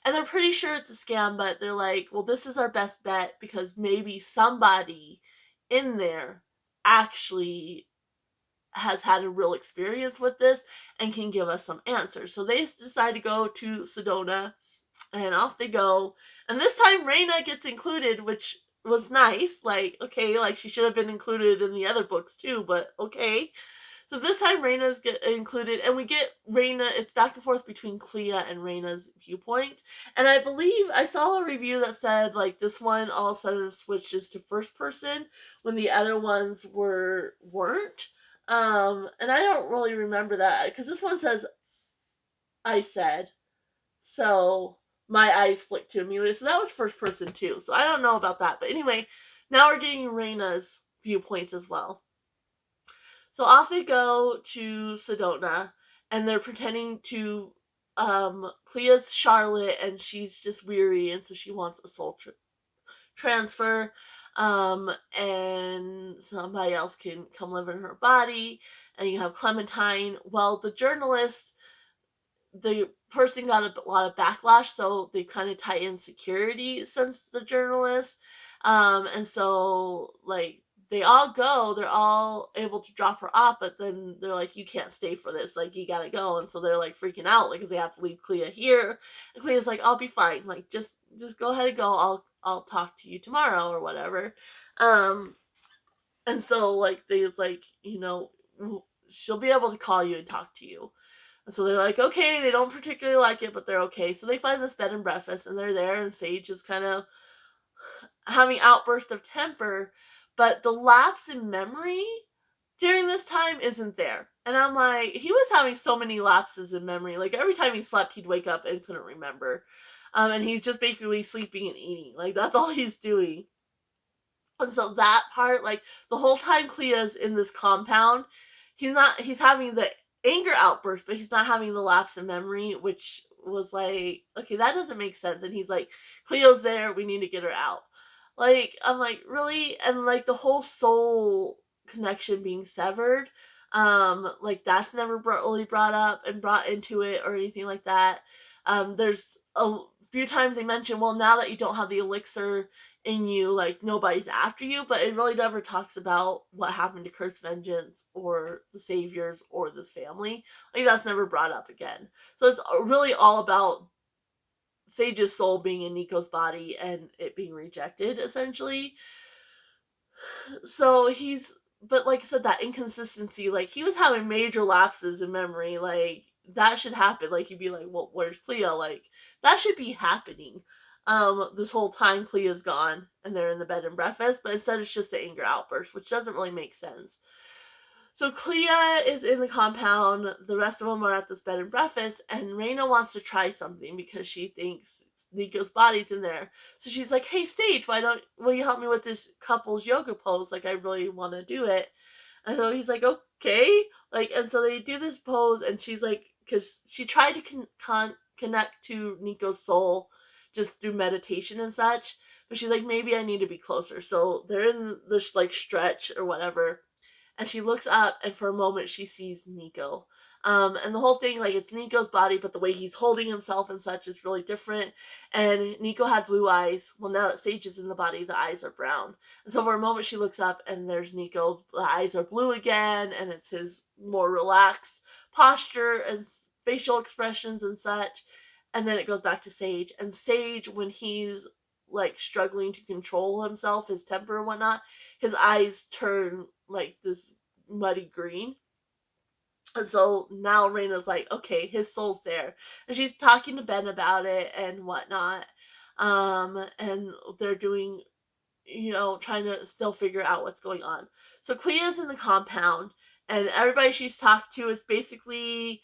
And they're pretty sure it's a scam, but they're like, well, this is our best bet, because maybe somebody in there actually has had a real experience with this and can give us some answers. So they decide to go to Sedona, and off they go. And this time Reina gets included, which was nice. Like, okay, like, she should have been included in the other books too, but okay. So this time Reina's get included, and we get Reina. It's back and forth between Clea and Reina's viewpoints. And I believe I saw a review that said, like, this one all of a sudden switches to first person when the other ones weren't. And I don't really remember that, because this one says I said. So my eyes flicked to immediately. So that was first person too. So I don't know about that. But anyway, now we're getting Reina's viewpoints as well. So off they go to Sedona, and they're pretending to. Clea's Charlotte, and she's just weary, and so she wants a soul transfer. And somebody else can come live in her body. And you have Clementine. Well, the person got a lot of backlash, so they kind of tie in security since the journalist. And so, like, they all go, they're all able to drop her off, but then they're like, you can't stay for this, like you gotta go. And so they're like freaking out, like, 'cause they have to leave Clea here. And Clea's like, I'll be fine, like just go ahead and go, I'll talk to you tomorrow or whatever. um and so like they like, she'll be able to call you and talk to you. And so they're like, okay, they don't particularly like it, but they're okay. So they find this bed and breakfast and they're there, and Sage is kind of having outbursts of temper, but the lapse in memory during this time isn't there. And I'm like, he was having so many lapses in memory. Like every time he slept, he'd wake up and couldn't remember. And he's just basically sleeping and eating. Like that's all he's doing. And so that part, like the whole time Clea's in this compound, he's having the anger outburst, but he's not having the lapse in memory, which was like, okay, that doesn't make sense. And he's like, Cleo's there, we need to get her out. Like, I'm like, really? And like the whole soul connection being severed, like that's never really brought up and brought into it or anything like that. There's a few times they mention, well, now that you don't have the elixir in you, like nobody's after you, but it really never talks about what happened to Kurt's vengeance or the saviors or this family. Like that's never brought up again. So it's really all about Sage's soul being in Nico's body and it being rejected, essentially. So but like I said, that inconsistency, like he was having major lapses in memory, like that should happen. Like you'd be like, well, where's Clea? Like that should be happening. This whole time Clea's gone and they're in the bed and breakfast, but instead it's just an anger outburst, which doesn't really make sense. So Clea is in the compound, the rest of them are at this bed and breakfast, and Reina wants to try something because she thinks Nico's body's in there. So she's like, hey Sage, will you help me with this couple's yoga pose? Like I really want to do it. And so he's like, okay. Like, and so they do this pose, and she's like, because she tried to connect to Nico's soul just through meditation and such, but she's like, maybe I need to be closer. So they're in this like stretch or whatever, and she looks up, and for a moment she sees Nico. And the whole thing, like it's Nico's body, but the way he's holding himself and such is really different. And Nico had blue eyes. Well, now that Sage is in the body, the eyes are brown. And so for a moment she looks up, and there's Nico. The eyes are blue again, and it's his more relaxed posture and facial expressions and such. And then it goes back to Sage. And Sage, when he's like struggling to control himself, his temper and whatnot, his eyes turn like this muddy green. And so now Reina's like, okay, his soul's there. And she's talking to Ben about it and whatnot. And they're doing, trying to still figure out what's going on. So Clea's in the compound, and everybody she's talked to is basically,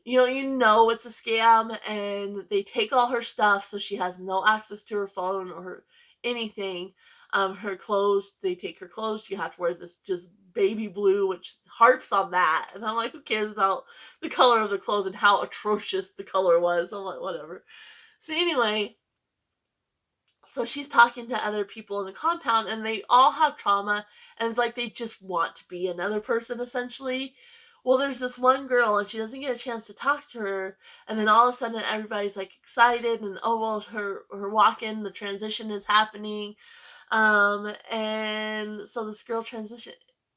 it's a scam, and they take all her stuff, so she has no access to her phone or anything. Her clothes, they take her clothes. You have to wear this just baby blue, which harps on that. And I'm like, who cares about the color of the clothes and how atrocious the color was? I'm like, whatever. So anyway, so she's talking to other people in the compound, and they all have trauma, and it's like they just want to be another person, essentially. Well, there's this one girl, and she doesn't get a chance to talk to her, and then all of a sudden everybody's like excited, and oh well, her walk-in, the transition is happening. And so this girl transition,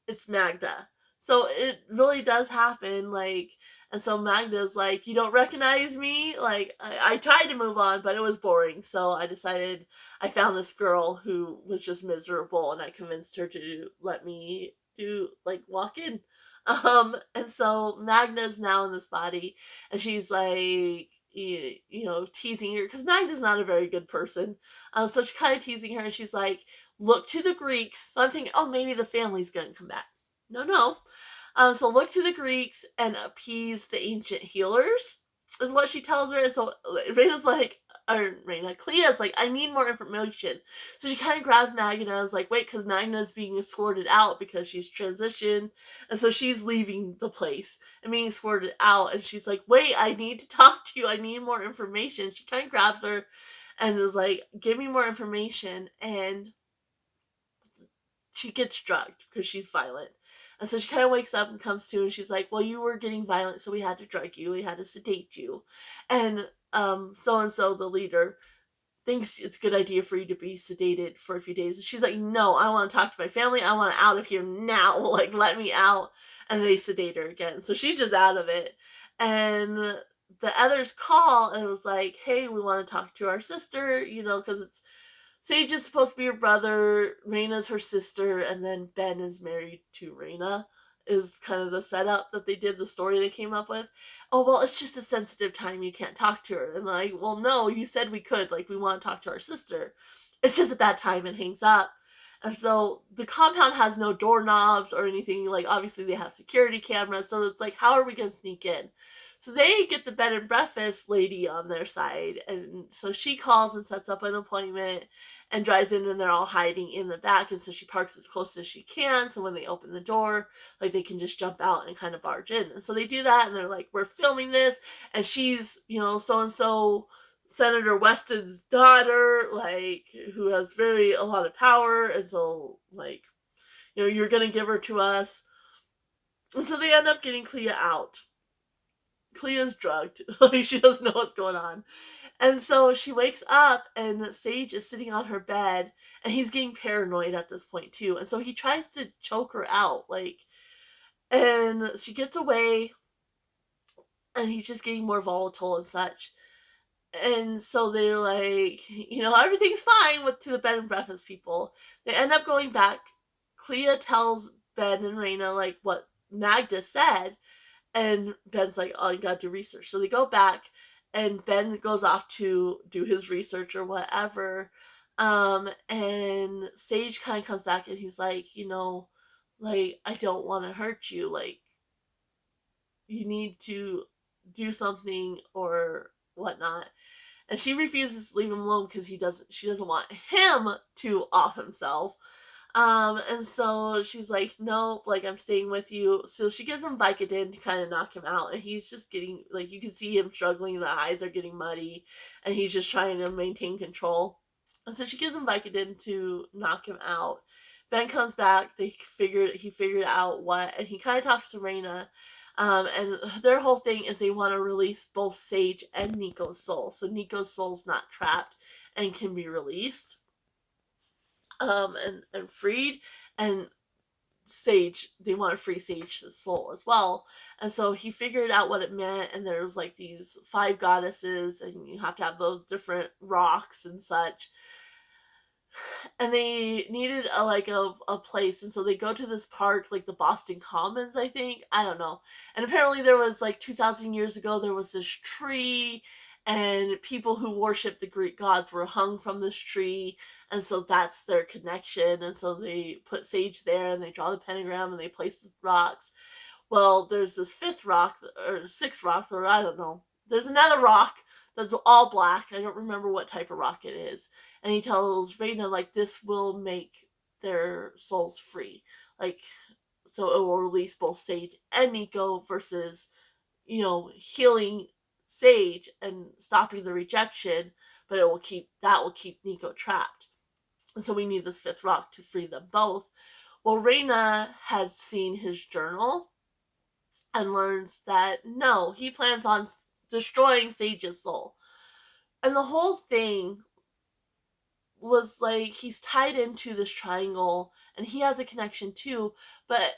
it's Magda. So it really does happen, like, and so Magda's like, you don't recognize me? Like, I tried to move on, but it was boring. So I found this girl who was just miserable, and I convinced her to let me walk in. And so Magda's now in this body, and she's like, teasing her, because Magda's not a very good person. So she's kind of teasing her, and she's like, look to the Greeks. So I'm thinking, oh, maybe the family's going to come back. No, no. So look to the Greeks and appease the ancient healers, is what she tells her. And so Reina's like, or Reina, Clea's like, I need more information. So she kind of grabs Magna and is like, wait, because Magna's being escorted out because she's transitioned. And so she's leaving the place and being escorted out. And she's like, wait, I need to talk to you. I need more information. She kind of grabs her and is like, give me more information. And she gets drugged because she's violent. And so she kind of wakes up and comes to, and she's like, well, you were getting violent, so we had to drug you. We had to sedate you. And so, the leader, thinks it's a good idea for you to be sedated for a few days. And she's like, no, I want to talk to my family. I want out of here now. Like, let me out. And they sedate her again. So she's just out of it. And the others call and it was like, hey, we want to talk to our sister, because it's Sage is supposed to be her brother, Raina's her sister, and then Ben is married to Raina, is kind of the setup that they did, the story they came up with. Oh, well, it's just a sensitive time. You can't talk to her. And like, well, no, you said we could. Like, we want to talk to our sister. It's just a bad time and hangs up. And so the compound has no doorknobs or anything. Like, obviously, they have security cameras. So it's like, how are we going to sneak in? So they get the bed and breakfast lady on their side. And so she calls and sets up an appointment and drives in and they're all hiding in the back. And so she parks as close as she can. So when they open the door, like they can just jump out and kind of barge in. And so they do that and they're like, we're filming this. And she's, so-and-so Senator Weston's daughter, like, who has a lot of power. And so, like, you're going to give her to us. And so they end up getting Clea out. Clea's drugged. Like, she doesn't know what's going on. And so she wakes up and Sage is sitting on her bed and he's getting paranoid at this point too. And so he tries to choke her out, like, and she gets away and he's just getting more volatile and such. And so they're like, everything's fine to the bed and breakfast people. They end up going back. Clea tells Ben and Raina like what Magda said. And Ben's like, oh, you gotta do research. So they go back, and Ben goes off to do his research or whatever. And Sage kind of comes back and he's like, like, I don't want to hurt you. Like, you need to do something or whatnot. And she refuses to leave him alone because she doesn't want him to off himself. And so she's like, nope, like, I'm staying with you. So she gives him Vicodin to kind of knock him out. And he's just getting, like, you can see him struggling. The eyes are getting muddy. And he's just trying to maintain control. And so she gives him Vicodin to knock him out. Ben comes back. He figured out what. And he kind of talks to Raina. And their whole thing is they want to release both Sage and Nico's soul. So Nico's soul's not trapped and can be released. And freed, and Sage, they want to free Sage's soul as well. And so he figured out what it meant, and there's like these 5 goddesses, and you have to have those different rocks and such. And they needed a place, and so they go to this park, like the Boston Commons, I think. I don't know. And apparently there was, like, 2,000 years ago, there was this tree, and people who worship the Greek gods were hung from this tree, and so that's their connection. And so they put Sage there, and they draw the pentagram, and they place the rocks. Well, there's this 5th rock, or 6th rock, or I don't know. There's another rock that's all black. I don't remember what type of rock it is. And he tells Raina, like, this will make their souls free. Like, so it will release both Sage and Nico versus, healing Sage and stopping the rejection, but that will keep Nico trapped. And so we need this 5th rock to free them both. Well, Raina had seen his journal and learns that no, he plans on destroying Sage's soul. And the whole thing was like, he's tied into this triangle and he has a connection too, but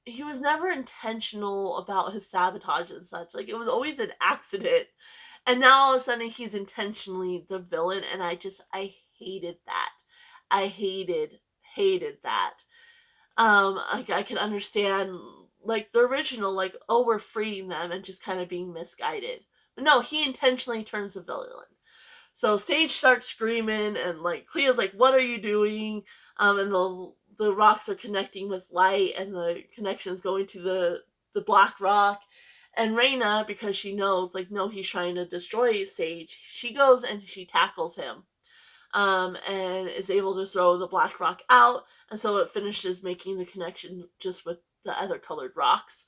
he was never intentional about his sabotage and such. Like, it was always an accident. And now all of a sudden he's intentionally the villain, and I hated that. I hated that. I can understand, like, the original, like, oh, we're freeing them, and just kind of being misguided. But no, he intentionally turns the villain. So Sage starts screaming, and, like, Clea's like, what are you doing? And the rocks are connecting with light, and the connection is going to the black rock. And Raina, because she knows, like, no, he's trying to destroy Sage, she goes and she tackles him. And is able to throw the black rock out, and so it finishes making the connection just with the other colored rocks.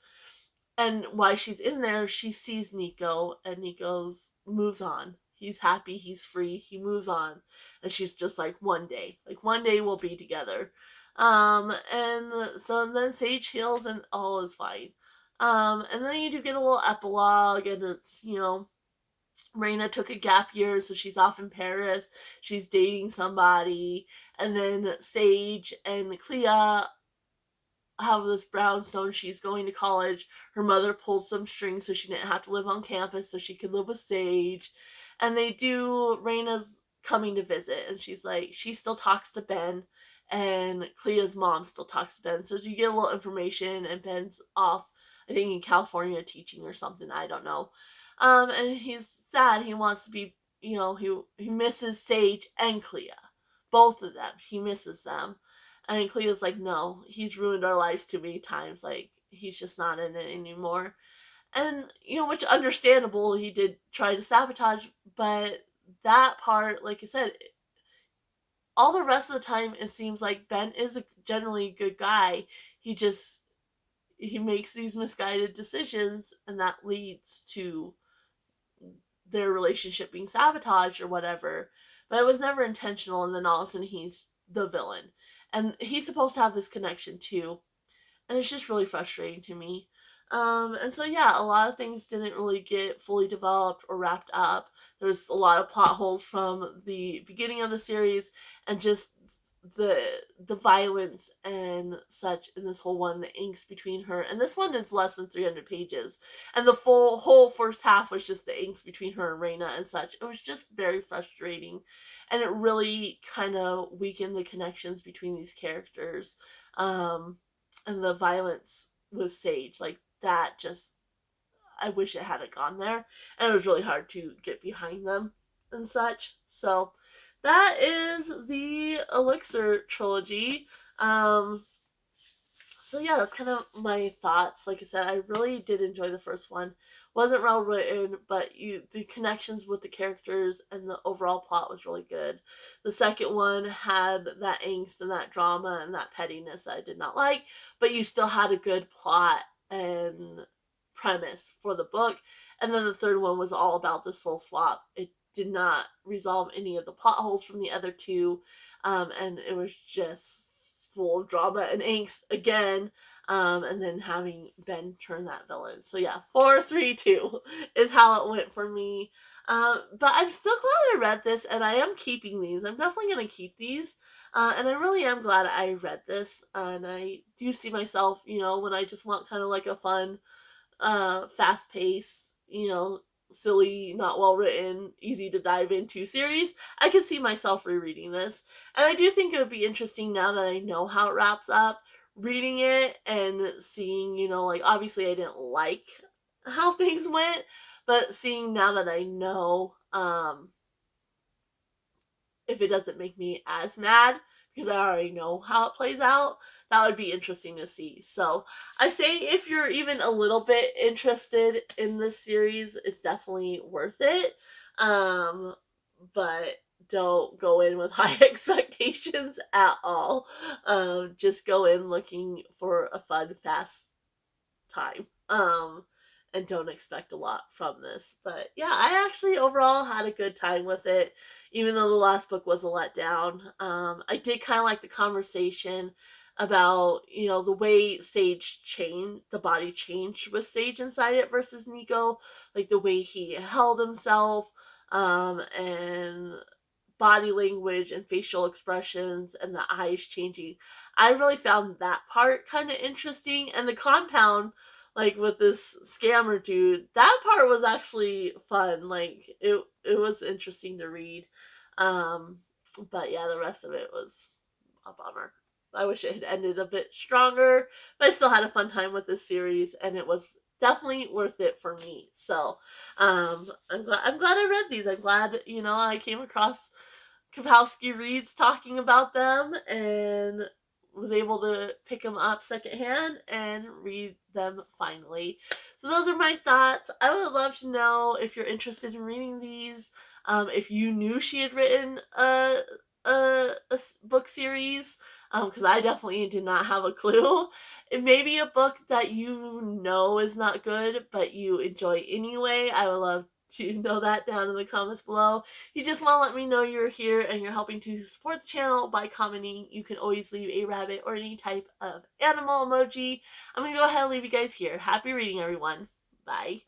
And while she's in there, she sees Nico, and Nico's moves on. He's happy, he's free, he moves on. And she's just like, one day we'll be together. And so then Sage heals and all is fine. And then you do get a little epilogue, and it's, Reina took a gap year, so she's off in Paris. She's dating somebody. And then Sage and Clea have this brownstone. She's going to college. Her mother pulled some strings so she didn't have to live on campus, so she could live with Sage. And they do Reina's coming to visit, and she's like, she still talks to Ben, and Clea's mom still talks to Ben. So you get a little information, and Ben's off, I think, in California teaching or something. I don't know. And he's sad. He wants to be, he misses Sage and Clea, both of them. He misses them. And Cleo's like, no, he's ruined our lives too many times. Like, he's just not in it anymore. And, which understandable, he did try to sabotage, but that part, like I said, all the rest of the time, it seems like Ben is a generally good guy. He just, he makes these misguided decisions, and that leads to their relationship being sabotaged or whatever. But it was never intentional, and then all of a sudden he's the villain. And he's supposed to have this connection too. And it's just really frustrating to me. And so, yeah, a lot of things didn't really get fully developed or wrapped up. There's a lot of plot holes from the beginning of the series, and just the violence and such in this whole one, the angst between her, and this one is less than 300 pages, and the whole first half was just the angst between her and Reina and such. It was just very frustrating, and it really kind of weakened the connections between these characters. And the violence with Sage, like that, just, I wish it hadn't gone there, and it was really hard to get behind them and such. So that is the Elixir Trilogy. Um, so yeah, that's kind of my thoughts. Like I said, I really did enjoy the first one. Wasn't well written, but the connections with the characters and the overall plot was really good. The second one had that angst and that drama and that pettiness that I did not like, but you still had a good plot and premise for the book. And then the third one was all about the soul swap. It did not resolve any of the plot holes from the other two, and it was just full of drama and angst again, and then having Ben turn that villain. So yeah, 4-3-2 is how it went for me. But I'm still glad I read this, and I am keeping these. I'm definitely going to keep these. And I really am glad I read this. And I do see myself, when I just want kind of like a fun, fast pace, silly, not well written, easy to dive into series, I could see myself rereading this. And I do think it would be interesting now that I know how it wraps up, reading it and seeing, like, obviously I didn't like how things went, but seeing now that I know, if it doesn't make me as mad because I already know how it plays out, that would be interesting to see. So I say if you're even a little bit interested in this series, it's definitely worth it. Um, but don't go in with high expectations at all. Just go in looking for a fun, fast time. And don't expect a lot from this. But yeah, I actually overall had a good time with it, even though the last book was a letdown. I did kind of like the conversation about, the way Sage changed, the body changed with Sage inside it versus Nico, like the way he held himself, and body language and facial expressions and the eyes changing. I really found that part kind of interesting. And the compound, like with this scammer dude, that part was actually fun. Like it was interesting to read. Um, but yeah, the rest of it was a bummer. I wish it had ended a bit stronger, but I still had a fun time with this series, and it was definitely worth it for me. So, I'm glad I read these. I'm glad, I came across Kowalski reads talking about them and was able to pick them up secondhand and read them finally. So those are my thoughts. I would love to know if you're interested in reading these. If you knew she had written a book series, because I definitely did not have a clue. It may be a book that you know is not good, but you enjoy anyway. I would love to know that down in the comments below. You just want to let me know you're here and you're helping to support the channel by commenting. You can always leave a rabbit or any type of animal emoji. I'm going to go ahead and leave you guys here. Happy reading, everyone. Bye.